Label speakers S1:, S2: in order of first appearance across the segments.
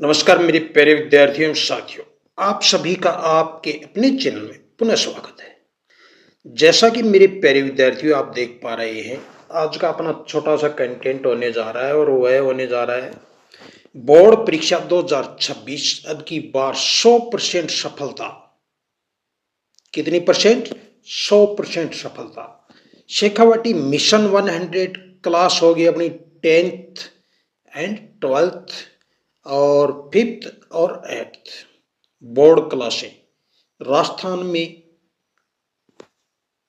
S1: नमस्कार मेरे प्यारे विद्यार्थियों एवं साथियों, आप सभी का आपके अपने चैनल में पुनः स्वागत है। जैसा कि मेरे प्यारे विद्यार्थियों आप देख पा रहे हैं, आज का अपना छोटा सा कंटेंट होने जा रहा है और वह होने जा रहा है बोर्ड परीक्षा 2026 अब की बार 100% सफलता। कितनी परसेंट? 100% सफलता। शेखावाटी मिशन 100 क्लास होगी अपनी 10th एंड 12th और 5th और 8th बोर्ड क्लासें। राजस्थान में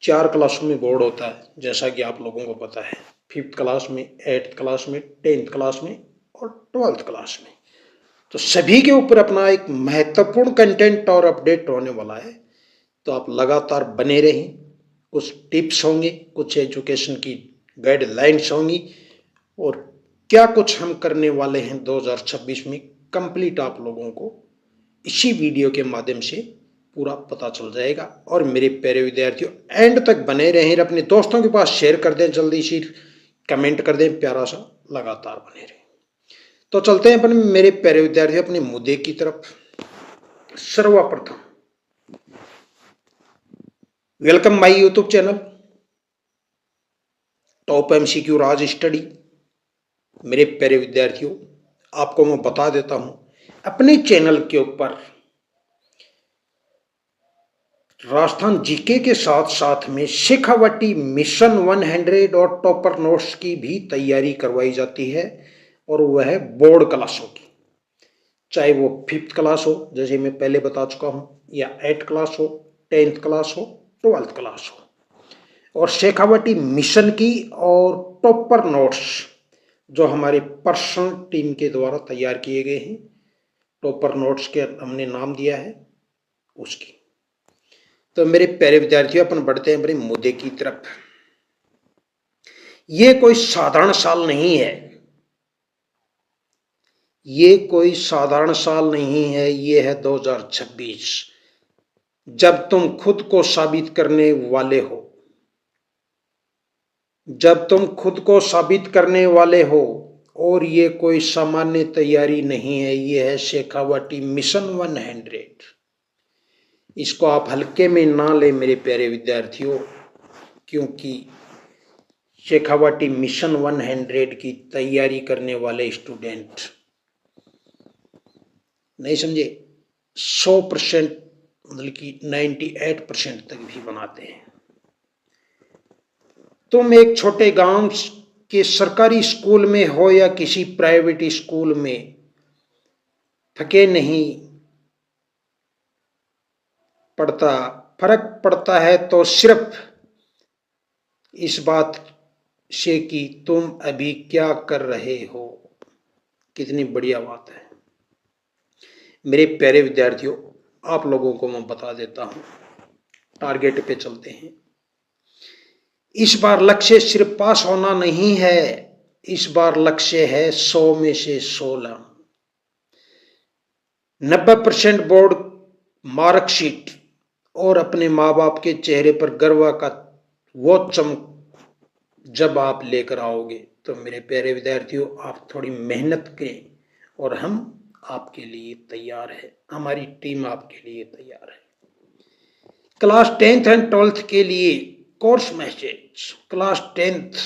S1: 4 क्लासों में बोर्ड होता है, जैसा कि आप लोगों को पता है। 5th क्लास में, 8th क्लास में, 10th क्लास में और 12th क्लास में। तो सभी के ऊपर अपना एक महत्वपूर्ण कंटेंट और अपडेट होने वाला है, तो आप लगातार बने रहें। कुछ टिप्स होंगे, कुछ एजुकेशन की गाइडलाइंस होंगी और क्या कुछ हम करने वाले हैं 2026 में कंप्लीट आप लोगों को इसी वीडियो के माध्यम से पूरा पता चल जाएगा। और मेरे प्यारे विद्यार्थियों एंड तक बने रहें, अपने दोस्तों के पास शेयर कर दें, जल्दी से कमेंट कर दें, प्यारा सा, लगातार बने रहें। तो चलते हैं अपने मेरे प्यारे विद्यार्थियों अपने मुद्दे की तरफ। सर्वप्रथम welcome my YouTube channel top MCQ Raj study. मेरे प्यारे विद्यार्थियों, आपको मैं बता देता हूं, अपने चैनल के ऊपर राजस्थान जीके के साथ साथ में शेखावाटी मिशन 100 और टॉपर नोट्स की भी तैयारी करवाई जाती है, और वह बोर्ड क्लासों की, चाहे वो 5th क्लास हो जैसे मैं पहले बता चुका हूं, या 8th क्लास हो, 10th क्लास हो, 12th क्लास हो। और शेखावाटी मिशन की और टॉपर नोट्स जो हमारे पर्सनल टीम के द्वारा तैयार किए गए हैं, टॉपर नोट्स के हमने नाम दिया है उसकी। तो मेरे प्यारे विद्यार्थियों, अपन बढ़ते हैं अपने मुद्दे की तरफ। ये कोई साधारण साल नहीं है, ये कोई साधारण साल नहीं है, ये है 2026, जब तुम खुद को साबित करने वाले हो, जब तुम खुद को साबित करने वाले हो। और ये कोई सामान्य तैयारी नहीं है, ये है शेखावाटी मिशन 100। इसको आप हल्के में ना लें मेरे प्यारे विद्यार्थियों, क्योंकि शेखावाटी मिशन 100 की तैयारी करने वाले स्टूडेंट, नहीं समझे, 100% मतलब कि 98% तक भी बनाते हैं। तुम एक छोटे गांव के सरकारी स्कूल में हो या किसी प्राइवेट स्कूल में, थके नहीं पड़ता, फर्क पड़ता है तो सिर्फ इस बात से कि तुम अभी क्या कर रहे हो। कितनी बढ़िया बात है मेरे प्यारे विद्यार्थियों, आप लोगों को मैं बता देता हूं। टारगेट पे चलते हैं। इस बार लक्ष्य सिर्फ पास होना नहीं है, इस बार लक्ष्य है 100 में से 16, 90% बोर्ड मार्कशीट और अपने माँ बाप के चेहरे पर गर्व का वो चमक जब आप लेकर आओगे। तो मेरे प्यारे विद्यार्थियों, आप थोड़ी मेहनत करें और हम आपके लिए तैयार है, हमारी टीम आपके लिए तैयार है। क्लास 10th एंड 12th के लिए कोर्स मैसेज। क्लास 10th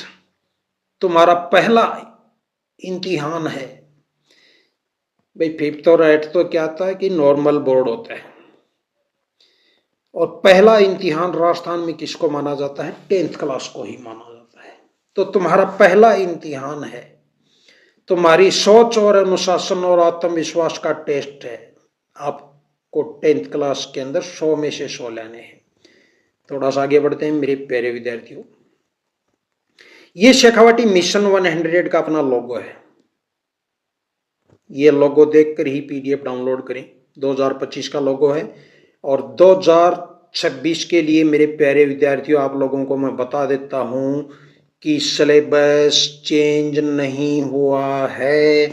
S1: तुम्हारा पहला इम्तिहान है भाई। 5th और 8th तो क्या आता है कि नॉर्मल बोर्ड होता है, और पहला इम्तिहान राजस्थान में किसको माना जाता है? 10th क्लास को ही माना जाता है। तो तुम्हारा पहला इम्तिहान है, तुम्हारी सोच और अनुशासन और आत्मविश्वास का टेस्ट है। आपको 10th क्लास के अंदर 100 में से 100 लेने हैं। थोड़ा सा आगे बढ़ते हैं मेरे प्यारे विद्यार्थियों। ये शेखावाटी मिशन 100 का अपना लोगो है। ये लोगो देखकर ही पीडीएफ डाउनलोड करें। 2025 का लोगो है, और 2026 के लिए मेरे प्यारे विद्यार्थियों, आप लोगों को मैं बता देता हूं कि सिलेबस चेंज नहीं हुआ है।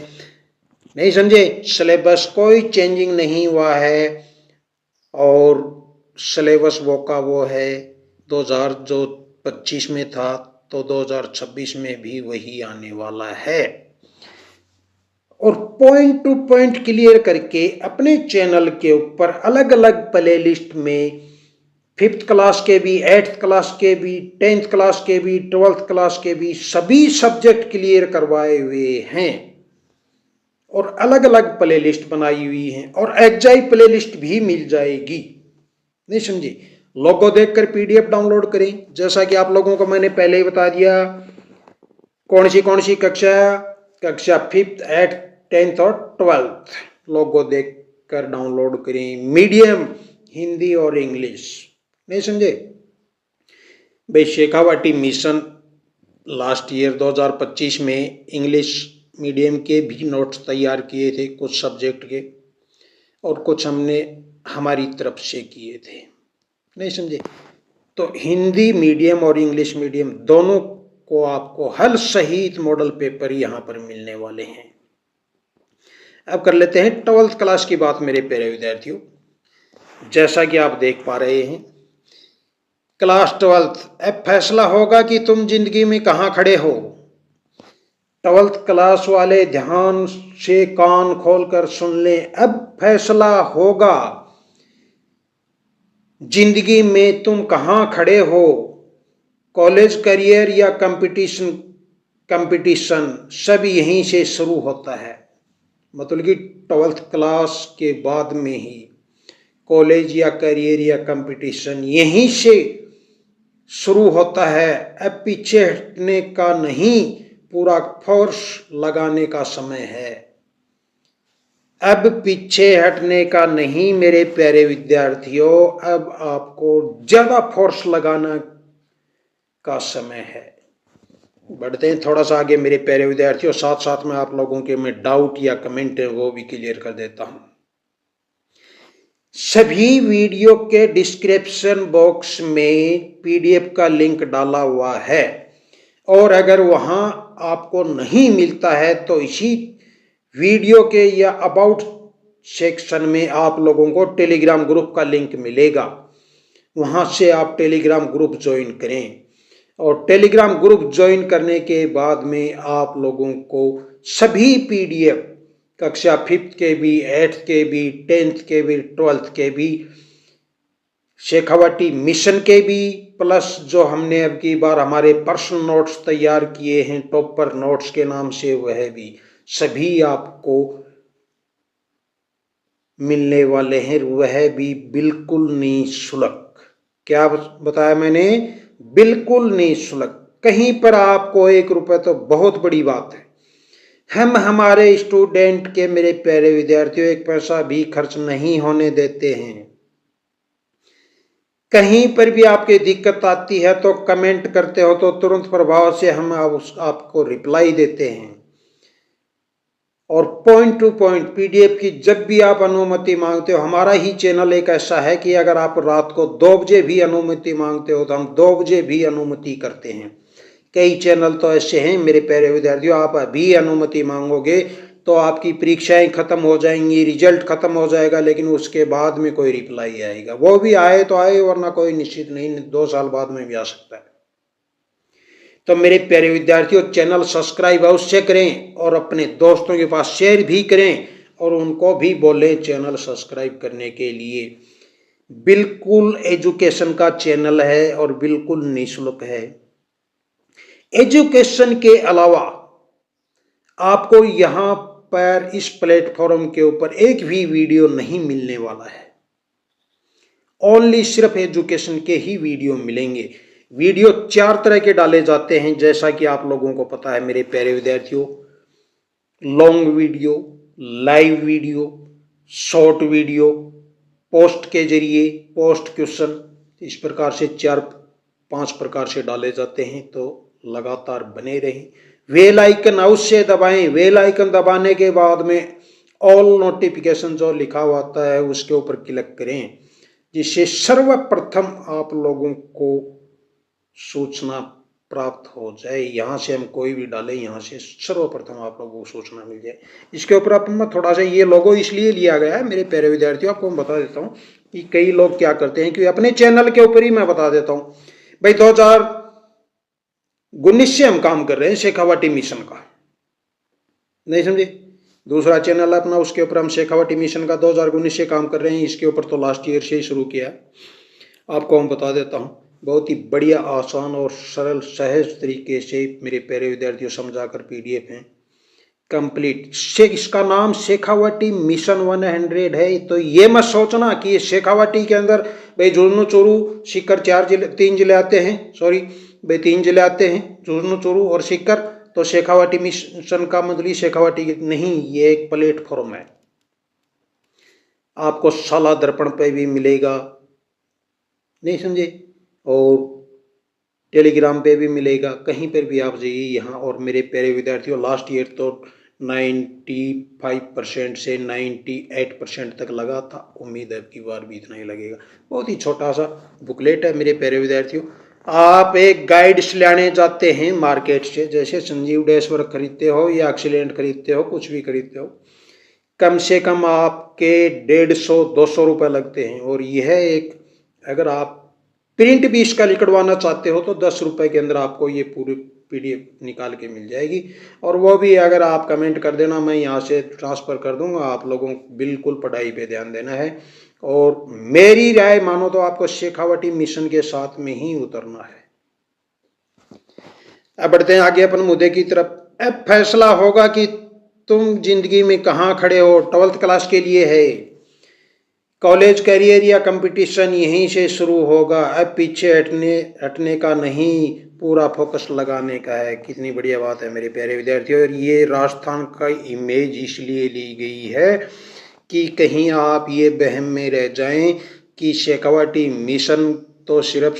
S1: नहीं समझे? सिलेबस कोई चेंजिंग नहीं हुआ है, और सिलेबस वो का वो है। 2025 में था तो 2026 में भी वही आने वाला है। और पॉइंट टू पॉइंट क्लियर करके अपने चैनल के ऊपर अलग अलग प्लेलिस्ट में 5th क्लास के भी, 8th क्लास के भी, 10th क्लास के भी, 12th क्लास के भी सभी सब्जेक्ट क्लियर करवाए हुए हैं और अलग अलग प्लेलिस्ट बनाई हुई है और एग्जाई प्लेलिस्ट भी मिल जाएगी। नहीं समझे? लोगो देखकर पीडीएफ डाउनलोड करें। जैसा कि आप लोगों को मैंने पहले ही बता दिया, कौन सी कक्षा 5th, 8th, 10th और 12th लोगो देखकर डाउनलोड करें। मीडियम हिंदी और इंग्लिश। नहीं समझे? भाई शेखावाटी मिशन लास्ट ईयर 2025 में इंग्लिश मीडियम के भी नोट्स तैयार किए थे कुछ सब्जेक्ट के, और कुछ हमने हमारी तरफ से किए थे। नहीं समझे? तो हिंदी मीडियम और इंग्लिश मीडियम दोनों को आपको हल सहित मॉडल पेपर यहां पर मिलने वाले हैं। अब कर लेते हैं 12th क्लास की बात मेरे प्यारे विद्यार्थियों। जैसा कि आप देख पा रहे हैं, क्लास 12th, अब फैसला होगा कि तुम जिंदगी में कहां खड़े हो। 12th क्लास वाले ध्यान से कान खोलकर सुन लें, अब फैसला होगा जिंदगी में तुम कहां खड़े हो। कॉलेज करियर या कंपटीशन सब यहीं से शुरू होता है। मतलब कि 12th क्लास के बाद में ही कॉलेज या करियर या कंपटीशन यहीं से शुरू होता है। अब पीछे हटने का नहीं, पूरा फोर्स लगाने का समय है। अब पीछे हटने का नहीं मेरे प्यारे विद्यार्थियों, अब आपको ज्यादा फोर्स लगाना का समय है। बढ़ते हैं थोड़ा सा आगे मेरे प्यारे विद्यार्थियों, साथ साथ में आप लोगों के में डाउट या कमेंट है वो भी क्लियर कर देता हूं। सभी वीडियो के डिस्क्रिप्शन बॉक्स में पीडीएफ का लिंक डाला हुआ है, और अगर वहां आपको नहीं मिलता है तो इसी वीडियो के या अबाउट सेक्शन में आप लोगों को टेलीग्राम ग्रुप का लिंक मिलेगा। वहां से आप टेलीग्राम ग्रुप ज्वाइन करें, और टेलीग्राम ग्रुप ज्वाइन करने के बाद में आप लोगों को सभी पीडीएफ कक्षा 5th के भी, 8th के भी, 10th के भी, 12th के भी, शेखावाटी मिशन के भी, प्लस जो हमने अब की बार हमारे पर्सनल नोट्स तैयार किए हैं टॉपर नोट्स के नाम से, वह भी सभी आपको मिलने वाले हैं, वह भी बिल्कुल निःशुल्क। क्या बताया मैंने? बिल्कुल निःशुल्क। कहीं पर आपको 1 रुपए तो बहुत बड़ी बात है। हम हमारे स्टूडेंट के मेरे प्यारे विद्यार्थियों 1 पैसा भी खर्च नहीं होने देते हैं। कहीं पर भी आपकी दिक्कत आती है तो कमेंट करते हो तो तुरंत प्रभाव से हम आपको रिप्लाई देते हैं। और पॉइंट टू पॉइंट पीडीएफ की जब भी आप अनुमति मांगते हो, हमारा ही चैनल एक ऐसा है कि अगर आप रात को 2 बजे भी अनुमति मांगते हो तो हम 2 बजे भी अनुमति करते हैं। कई चैनल तो ऐसे हैं मेरे प्यारे विद्यार्थियों, आप अभी अनुमति मांगोगे तो आपकी परीक्षाएं खत्म हो जाएंगी, रिजल्ट खत्म हो जाएगा, लेकिन उसके बाद में कोई रिप्लाई आएगा। वो भी आए तो आए, वरना कोई निश्चित नहीं, 2 साल बाद में भी आ सकता है। तो मेरे प्यारे विद्यार्थियों, चैनल सब्सक्राइब अवश्य करें और अपने दोस्तों के पास शेयर भी करें, और उनको भी बोलें चैनल सब्सक्राइब करने के लिए। बिल्कुल एजुकेशन का चैनल है और बिल्कुल निःशुल्क है। एजुकेशन के अलावा आपको यहां पर इस प्लेटफॉर्म के ऊपर एक भी वीडियो नहीं मिलने वाला है। ओनली सिर्फ एजुकेशन के ही वीडियो मिलेंगे। वीडियो 4 तरह के डाले जाते हैं, जैसा कि आप लोगों को पता है मेरे प्यारे विद्यार्थियों। Long video, live video, short video, post के जरिए, पोस्ट क्वेश्चन, इस प्रकार से 4-5 प्रकार से डाले जाते हैं। तो लगातार बने रहें। बेल आइकन अवश्य दबाएं। बेल आइकन दबाने के बाद में ऑल नोटिफिकेशन जो लिखा हुआ आता है उसके ऊपर क्लिक करें, जिससे सर्वप्रथम आप लोगों को सूचना प्राप्त हो जाए। यहाँ से हम कोई भी डालें, यहाँ से सर्वप्रथम आप लोगों को सूचना मिल जाए। इसके ऊपर आप मैं थोड़ा सा ये लोगो इसलिए लिया गया है मेरे प्यारे विद्यार्थियों, आपको मैं बता देता हूँ कि कई लोग क्या करते हैं कि अपने चैनल के ऊपर ही मैं बता देता हूँ, भाई 2019 से हम काम कर रहे हैं शेखावाटी मिशन का। नहीं समझे? दूसरा चैनल अपना, उसके ऊपर हम शेखावाटी मिशन का 2019 से काम कर रहे हैं। इसके ऊपर तो लास्ट ईयर से ही शुरू किया है। आपको हम बता देता हूँ, बहुत ही बढ़िया, आसान और सरल सहज तरीके से मेरे प्यारे विद्यार्थियों समझाकर पीडीएफ है कंप्लीट। इसका नाम शेखावाटी मिशन 100 है। तो ये मत सोचना कि ये शेखावाटी के अंदर भाई झुंझुनू, चूरू, सीकर 3 जिले आते हैं। सॉरी भाई 3 जिले आते हैं, झुंझुनू, चूरू और सीकर। तो शेखावाटी मिशन का मतलब शेखावाटी नहीं, ये एक प्लेटफॉर्म है। आपको साला दर्पण पे भी मिलेगा, नहीं समझे, और टेलीग्राम पे भी मिलेगा, कहीं पर भी आप जाइए यहाँ। और मेरे प्यारे विद्यार्थियों, लास्ट ईयर तो 95% से 98% तक लगा था। उम्मीद है अब की बार भी इतना ही लगेगा। बहुत ही छोटा सा बुकलेट है मेरे प्यारे विद्यार्थियों। आप एक गाइड लाने जाते हैं मार्केट से, जैसे संजीव डैशवर्क खरीदते हो या एक्सीलेंट खरीदते हो, कुछ भी खरीदते हो, कम से कम आपके 150-200 रुपये लगते हैं। और यह एक, अगर आप प्रिंट भी इसका निकलवाना चाहते हो तो 10 रुपये के अंदर आपको ये पूरी पीडीएफ निकाल के मिल जाएगी। और वो भी अगर आप कमेंट कर देना, मैं यहाँ से ट्रांसफ़र कर दूंगा। आप लोगों को बिल्कुल पढ़ाई पे ध्यान देना है, और मेरी राय मानो तो आपको शेखावाटी मिशन के साथ में ही उतरना है। अब बढ़ते हैं आगे अपन मुद्दे की तरफ। अब फैसला होगा कि तुम जिंदगी में कहाँ खड़े हो। 12th क्लास के लिए है, कॉलेज करियर या कंपटीशन यहीं से शुरू होगा। अब पीछे हटने का नहीं, पूरा फोकस लगाने का है। कितनी बढ़िया बात है मेरे प्यारे विद्यार्थियों। और ये राजस्थान का इमेज इसलिए ली गई है कि कहीं आप ये वहम में रह जाएं कि शेखावाटी मिशन तो सिर्फ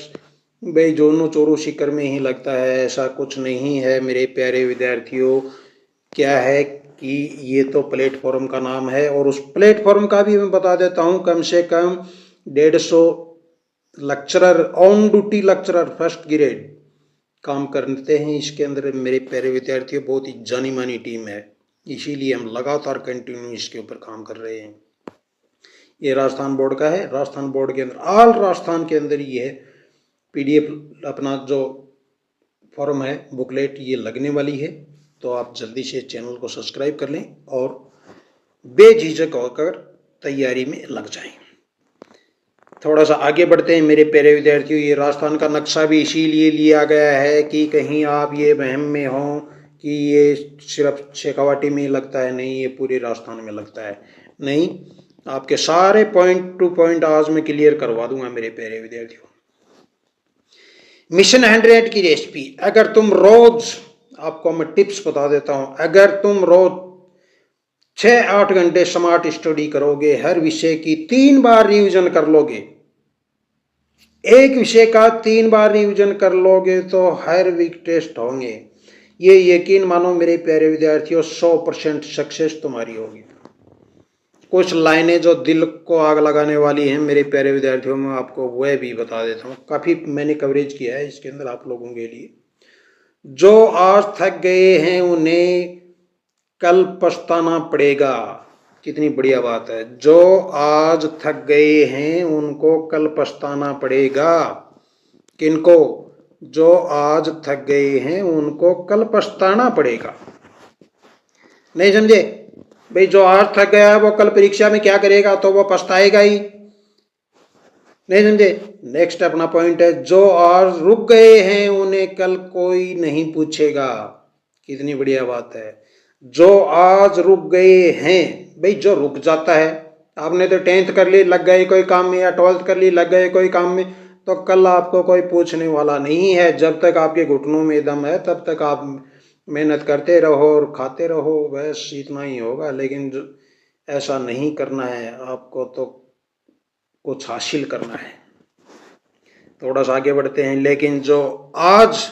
S1: भाई झुंझुनू, चूरू, सीकर में ही लगता है। ऐसा कुछ नहीं है मेरे प्यारे विद्यार्थियों। क्या है कि ये तो प्लेटफॉर्म का नाम है, और उस प्लेटफॉर्म का भी मैं बता देता हूँ। कम से कम 150 lecturer, on duty lecturer first grade काम करते हैं इसके अंदर मेरे प्यारे विद्यार्थियों। बहुत ही जानी मानी टीम है, इसीलिए हम लगातार कंटिन्यू इसके ऊपर काम कर रहे हैं। ये राजस्थान बोर्ड का है। राजस्थान बोर्ड के अंदर, ऑल राजस्थान के अंदर ये पीडीएफ अपना जो फॉर्म है, बुकलेट, ये लगने वाली है। तो आप जल्दी से चैनल को सब्सक्राइब कर लें और बेझिझक होकर तैयारी में लग जाएं। थोड़ा सा आगे बढ़ते हैं मेरे प्यारे विद्यार्थियों। ये राजस्थान का नक्शा भी इसीलिए लिया गया है कि कहीं आप ये वहम में हो कि ये सिर्फ शेखावाटी में लगता है। नहीं, ये पूरे राजस्थान में लगता है। नहीं, आपके सारे पॉइंट टू पॉइंट आज मैं क्लियर करवा दूंगा मेरे प्यारे विद्यार्थियों। मिशन 100 की रेसिपी, अगर तुम रोज, आपको मैं टिप्स बता देता हूं, अगर तुम रोज 6-8 घंटे स्मार्ट स्टडी करोगे, हर विषय की 3 बार रिवीजन कर लोगे, एक विषय का 3 बार रिवीजन कर लोगे तो हर वीक टेस्ट होंगे। ये यकीन मानो मेरे प्यारे विद्यार्थियों, 100% सक्सेस तुम्हारी होगी। कुछ लाइनें जो दिल को आग लगाने वाली हैं मेरे प्यारे विद्यार्थियों, मैं आपको वह भी बता देता हूँ। काफ़ी मैंने कवरेज किया है इसके अंदर आप लोगों के लिए। जो आज थक गए हैं उन्हें कल पछताना पड़ेगा। कितनी बढ़िया बात है। जो आज थक गए हैं उनको कल पछताना पड़ेगा। किनको? जो आज थक गए हैं उनको कल पछताना पड़ेगा। नहीं समझे भाई? जो आज थक गया है वो कल परीक्षा में क्या करेगा, तो वो पछताएगा ही। नहीं समझे? नेक्स्ट अपना पॉइंट है, जो आज रुक गए हैं उन्हें कल कोई नहीं पूछेगा। कितनी बढ़िया बात है। जो आज रुक गए हैं, भाई जो रुक जाता है, आपने तो 10th कर ली, लग गए कोई काम में, या 12th कर ली, लग गए कोई काम में, तो कल आपको कोई पूछने वाला नहीं है। जब तक आपके घुटनों में दम है तब तक आप मेहनत करते रहो और खाते रहो, बस इतना ही होगा। लेकिन ऐसा नहीं करना है आपको, तो कुछ हासिल करना है। थोड़ा सा आगे बढ़ते हैं। लेकिन जो आज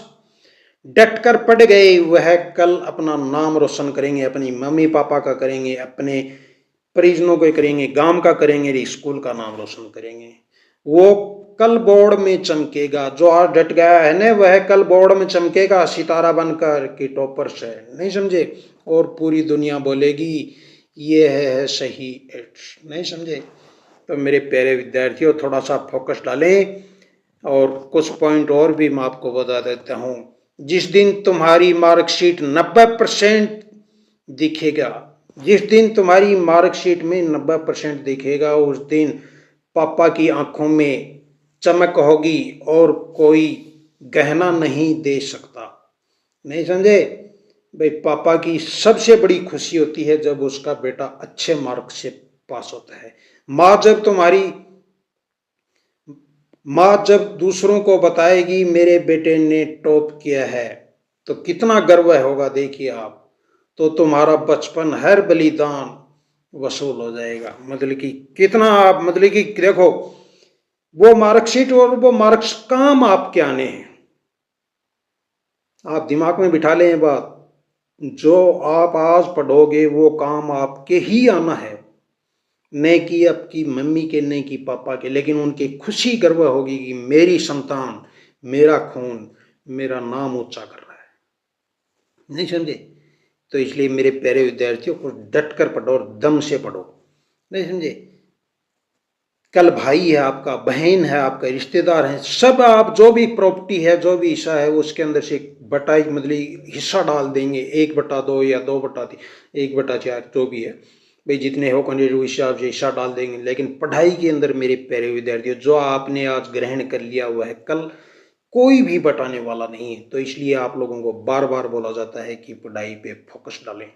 S1: डट कर पड़ गए वह कल अपना नाम रोशन करेंगे, अपनी मम्मी पापा का करेंगे, अपने परिजनों को करेंगे, गांव का करेंगे, स्कूल का नाम रोशन करेंगे। वो कल बोर्ड में चमकेगा। जो आज डट गया है ना, वह कल बोर्ड में चमकेगा सितारा बनकर कि टॉपर से। नहीं समझे? और पूरी दुनिया बोलेगी ये है सही। नहीं समझे? तो मेरे प्यारे विद्यार्थियों, थोड़ा सा फोकस डालें। और कुछ पॉइंट और भी मैं आपको बता देता हूँ। जिस दिन तुम्हारी मार्कशीट 90% दिखेगा, जिस दिन तुम्हारी मार्कशीट में 90% दिखेगा उस दिन पापा की आंखों में चमक होगी और कोई गहना नहीं दे सकता। नहीं समझे भाई? पापा की सबसे बड़ी खुशी होती है जब उसका बेटा अच्छे मार्क्स से पास होता है। माँ जब दूसरों को बताएगी मेरे बेटे ने टॉप किया है तो कितना गर्व होगा देखिए आप। तो तुम्हारा बचपन हर बलिदान वसूल हो जाएगा। मतलब कि कितना आप, मतलब कि देखो वो मार्कशीट और वो मार्क्स काम आपके आने हैं। आप दिमाग में बिठा लें बात, जो आप आज पढ़ोगे वो काम आपके ही आना है, न कि आपकी मम्मी के, न कि पापा के। लेकिन उनकी खुशी गर्व होगी कि मेरी संतान, मेरा खून, मेरा नाम ऊंचा कर रहा है। नहीं समझे? तो इसलिए मेरे प्यारे विद्यार्थियों को डट कर पढ़ो और दम से पढ़ो। नहीं समझे? कल भाई है आपका, बहन है आपका, रिश्तेदार है, सब आप जो भी प्रॉपर्टी है, जो भी हिस्सा है उसके अंदर से बटाई मतलब हिस्सा डाल देंगे, 1/2 या 2/3, 1/4 जो भी है भाई, जितने हो कैंडिडेट उस हिसाब से हिस्सा डाल देंगे। लेकिन पढ़ाई के अंदर मेरे प्यारे विद्यार्थियों जो आपने आज ग्रहण कर लिया हुआ है कल कोई भी बटाने वाला नहीं है। तो इसलिए आप लोगों को बार बार बोला जाता है कि पढ़ाई पे फोकस डालें।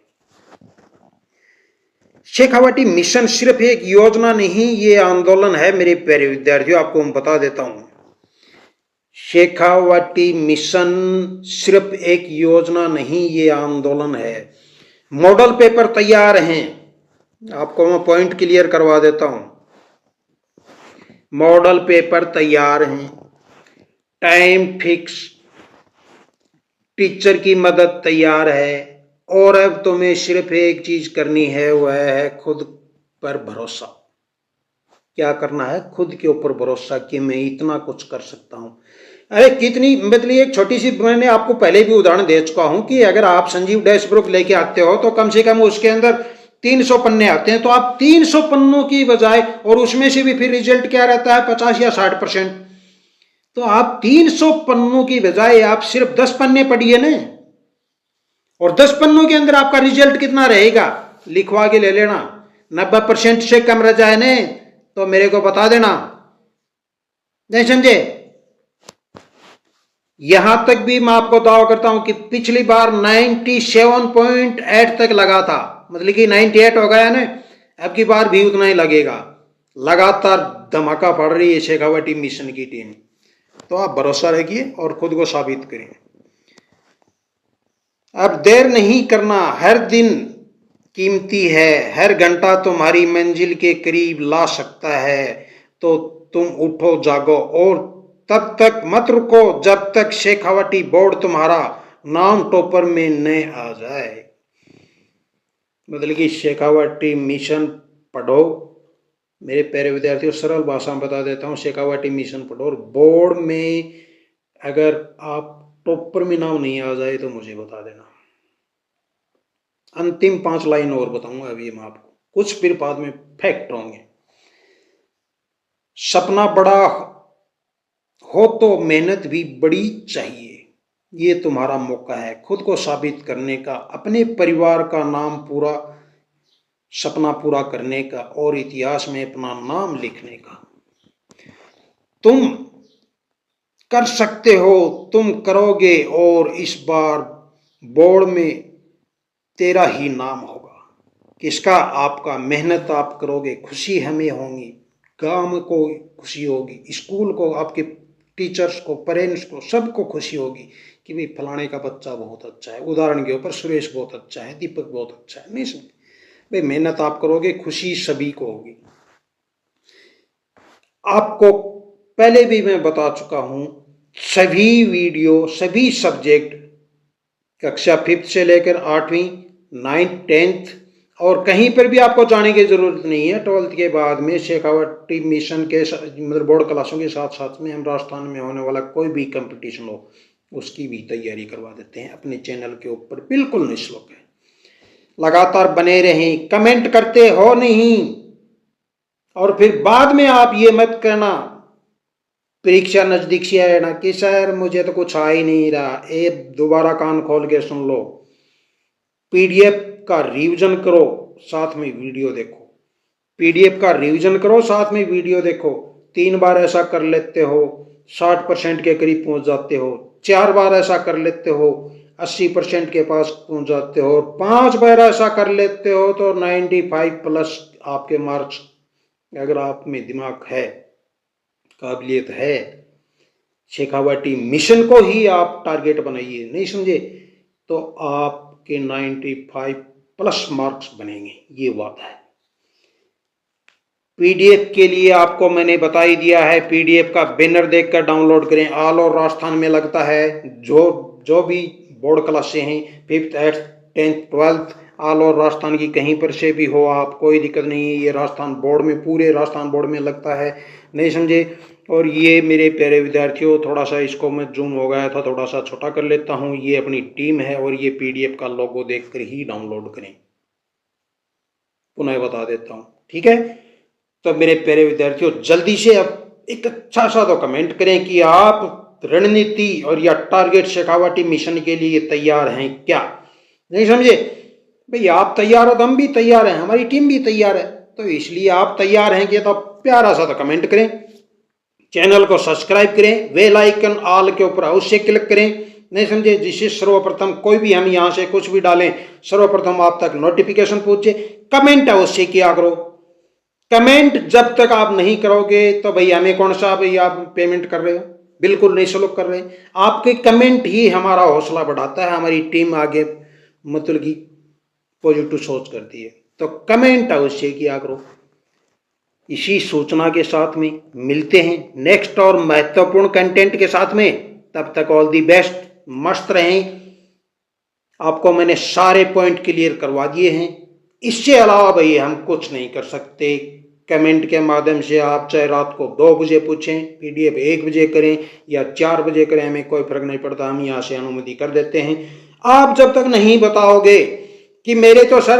S1: शेखावाटी मिशन सिर्फ एक योजना नहीं, ये आंदोलन है मेरे प्यारे विद्यार्थियों। आपको मैं बता देता हूं, शेखावाटी मिशन सिर्फ एक योजना नहीं, ये आंदोलन है। मॉडल पेपर तैयार हैं, आपको मैं पॉइंट क्लियर करवा देता हूं। मॉडल पेपर तैयार हैं, टाइम फिक्स, टीचर की मदद तैयार है, और अब तुम्हें सिर्फ एक चीज करनी है, वह है खुद पर भरोसा। क्या करना है? खुद के ऊपर भरोसा कि मैं इतना कुछ कर सकता हूं। अरे कितनी, मतलब एक छोटी सी, मैंने आपको पहले भी उदाहरण दे चुका हूं कि अगर आप संजीव डैशबुक लेके आते हो तो कम से कम उसके अंदर 300 पन्ने आते हैं। तो आप 300 पन्नों की बजाय, और उसमें से भी फिर रिजल्ट क्या रहता है, 50 या 60%। तो आप 300 पन्नों की बजाय आप सिर्फ 10 पन्ने पढ़िए ना, और 10 पन्नों के अंदर आपका रिजल्ट कितना रहेगा लिखवा के ले लेना। 90% से कम रह जाए ना तो मेरे को बता देना। नहीं समझे? यहां तक भी मैं आपको दावा करता हूं कि पिछली बार 97.8 तक लगा था, मतलब कि 98 हो गया ना, अब की बार भी उतना ही लगेगा। लगातार धमाका पड़ रही है शेखावाटी मिशन की टीम। तो आप भरोसा रखिए और खुद को साबित करें। अब देर नहीं करना, हर दिन कीमती है, हर घंटा तुम्हारी मंजिल के करीब ला सकता है। तो तुम उठो, जागो, और तब तक मत रुको जब तक शेखावाटी बोर्ड तुम्हारा नाम टॉपर में न आ जाए। मतलब कि शेखावाटी मिशन पढ़ो मेरे प्यारे विद्यार्थियों। सरल भाषा में बता देता हूँ, शेखावाटी मिशन पढ़ो और बोर्ड में अगर आप टॉपर में नाम नहीं आ जाए तो मुझे बता देना। अंतिम 5 लाइन और बताऊंगा अभी मैं आपको, कुछ फिर बाद में फैक्ट होंगे। सपना बड़ा हो तो मेहनत भी बड़ी चाहिए। ये तुम्हारा मौका है खुद को साबित करने का, अपने परिवार का नाम पूरा, सपना पूरा करने का और इतिहास में अपना नाम लिखने का। तुम कर सकते हो, तुम करोगे, और इस बार बोर्ड में तेरा ही नाम होगा। किसका? आपका। मेहनत आप करोगे, खुशी हमें होगी, गांव को खुशी होगी, स्कूल को, आपके टीचर्स को, पेरेंट्स को, सबको खुशी होगी कि भाई फलाने का बच्चा बहुत अच्छा है। उदाहरण के ऊपर सुरेश बहुत अच्छा है, दीपक बहुत अच्छा है। नहीं समझे भाई? मेहनत आप करोगे, खुशी सभी को होगी। आपको पहले भी मैं बता चुका हूं, सभी वीडियो, सभी सब्जेक्ट, कक्षा 5th से लेकर 8वीं, 9th, 10th, और कहीं पर भी आपको जाने की जरूरत नहीं है। 12th के बाद में शेखावाटी मिशन के मतलब बोर्ड क्लासों के साथ साथ में हम राजस्थान में होने वाला कोई भी कंपटीशन हो उसकी भी तैयारी करवा देते हैं अपने चैनल के ऊपर, बिल्कुल निःशुल्क है। लगातार बने रहें, कमेंट करते हो नहीं, और फिर बाद में आप ये मत कहना परीक्षा नजदीक से आए ना कि सर मुझे तो कुछ आ ही नहीं रहा। ए दोबारा कान खोल के सुन लो, पीडीएफ का रिवीजन करो, साथ में वीडियो देखो, पीडीएफ का रिवीजन करो, साथ में वीडियो देखो। 3 बार ऐसा कर लेते हो 60% के करीब पहुंच जाते हो, 4 बार ऐसा कर लेते हो 80% के पास पहुंच जाते हो, और 5 बार ऐसा कर लेते हो तो 95 प्लस आपके मार्क्स। अगर आप में दिमाग है, काबिलियत है, शेखावाटी मिशन को ही आप टारगेट बनाइए, नहीं समझे तो आपके 95 प्लस मार्क्स बनेंगे, ये बात है। पीडीएफ के लिए आपको मैंने बता ही दिया है, पीडीएफ का बैनर देखकर डाउनलोड करें। ऑल ओवर राजस्थान में लगता है, जो भी बोर्ड क्लासें हैं 5th 8th 10th 12th all over Rajasthan की कहीं पर से भी हो आप, कोई दिक्कत नहीं है। ये राजस्थान बोर्ड में, पूरे राजस्थान बोर्ड में लगता है, नहीं समझे। और ये मेरे प्यारे विद्यार्थियों, थोड़ा सा इसको मैं जूम हो गया था, थोड़ा सा छोटा कर लेता हूँ। ये अपनी टीम है और ये पीडीएफ का लोगो देखकर ही डाउनलोड करें, पुनः बता देता हूँ, ठीक है। तो मेरे प्यारे विद्यार्थियों, जल्दी से अब एक अच्छा सा तो कमेंट करें कि आप रणनीति और या टारगेट शेखावाटी मिशन के लिए तैयार हैं क्या, नहीं समझे भाई। आप तैयार हो तो हम भी तैयार हैं, हमारी टीम भी तैयार है, तो इसलिए आप तैयार हैं कि तो प्यारा सा तो कमेंट करें, चैनल को सब्सक्राइब करें, बेल आइकन ऑल के ऊपर अवश्य क्लिक करें, नहीं समझे, जिससे सर्वप्रथम कोई भी हम यहां से कुछ भी डालें सर्वप्रथम आप तक नोटिफिकेशन पहुंचे। कमेंट अवश्य किया करो, कमेंट जब तक आप नहीं करोगे तो भाई हमें कौन सा भाई आप पेमेंट कर रहे हो, बिल्कुल नहीं सलूक कर रहे। आपके कमेंट ही हमारा हौसला बढ़ाता है, हमारी टीम आगे मतलब की पॉजिटिव सोच करती है। तो कमेंट अवश्य किया करो। इसी सूचना के साथ में मिलते हैं नेक्स्ट और महत्वपूर्ण कंटेंट के साथ में। तब तक ऑल दी बेस्ट, मस्त रहें। आपको मैंने सारे पॉइंट क्लियर करवा दिए हैं, इससे अलावा भाई हम कुछ नहीं कर सकते। कमेंट के माध्यम से आप चाहे रात को 2 बजे पूछें, पीडीएफ 1 बजे करें या 4 बजे करें, हमें कोई फर्क नहीं पड़ता, हम यहाँ से अनुमति कर देते हैं। आप जब तक नहीं बताओगे कि मेरे तो सर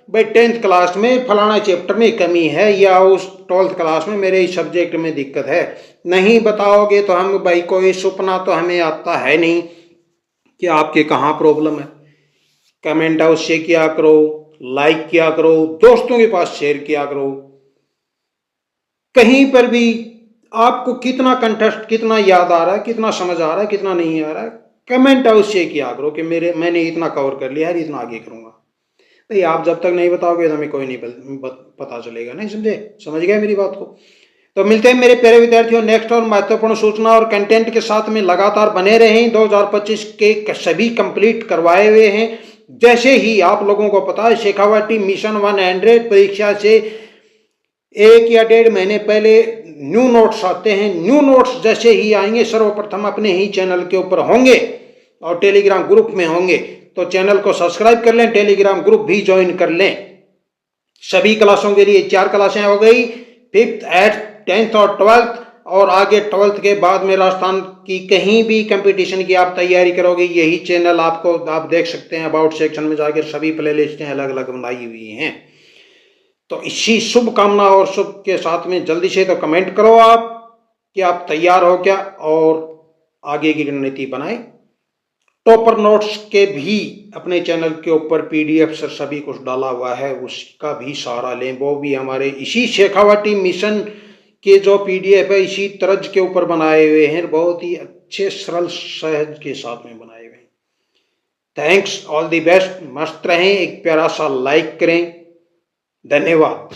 S1: भाई 10th क्लास में फलाना चैप्टर में कमी है या उस 12th क्लास में मेरे इस सब्जेक्ट में दिक्कत है, नहीं बताओगे तो हम भाई कोई सपना तो हमें आता है नहीं कि आपके कहाँ प्रॉब्लम है। कमेंट अवश्य किया करो, लाइक किया करो, दोस्तों के पास शेयर किया करो। कहीं पर भी आपको कितना कंटेस्ट, कितना याद आ रहा है, कितना समझ आ रहा है, कितना नहीं आ रहा है, कमेंट अवश्य किया करो कि मैंने इतना कवर कर लिया है, इतना आगे करूंगा। भाई आप जब तक नहीं बताओगे तो हमें कोई नहीं पता चलेगा, नहीं समझे, समझ गए मेरी बात को। तो मिलते हैं मेरे प्यारे विद्यार्थियों नेक्स्ट और महत्वपूर्ण सूचना और कंटेंट के साथ में। लगातार बने रहें। 2025 के सभी कंप्लीट करवाए हुए हैं। जैसे ही आप लोगों को पता है शेखावाटी मिशन 100 परीक्षा से 1 या 1.5 महीने पहले न्यू नोट्स आते हैं। न्यू नोट्स जैसे ही आएंगे सर्वप्रथम अपने ही चैनल के ऊपर होंगे और टेलीग्राम ग्रुप में होंगे, तो चैनल को सब्सक्राइब कर लें, टेलीग्राम ग्रुप भी ज्वाइन कर लें। सभी क्लासों के लिए 4 क्लासें हो गई, 5th 8th 10th और 12th, और आगे 12th के बाद में राजस्थान की कहीं भी कंपटीशन की आप तैयारी करोगे, यही चैनल आपको आप देख सकते हैं। अबाउट सेक्शन में जाकर सभी प्ले लिस्टें अलग अलग बनाई हुई हैं। तो इसी शुभकामना और शुभ के साथ में जल्दी से तो कमेंट करो आप कि आप तैयार हो क्या, और आगे की रणनीति बनाएं। टॉपर नोट्स के भी अपने चैनल के ऊपर पीडीएफ सर सभी कुछ डाला हुआ है, उसका भी सहारा लें। वो भी हमारे इसी शेखावाटी मिशन के जो पीडीएफ है इसी तर्ज के ऊपर बनाए हुए हैं, बहुत ही अच्छे सरल सहज के साथ में बनाए हुए हैं। थैंक्स, ऑल दी बेस्ट, मस्त रहें। एक प्यारा सा लाइक करें, धन्यवाद।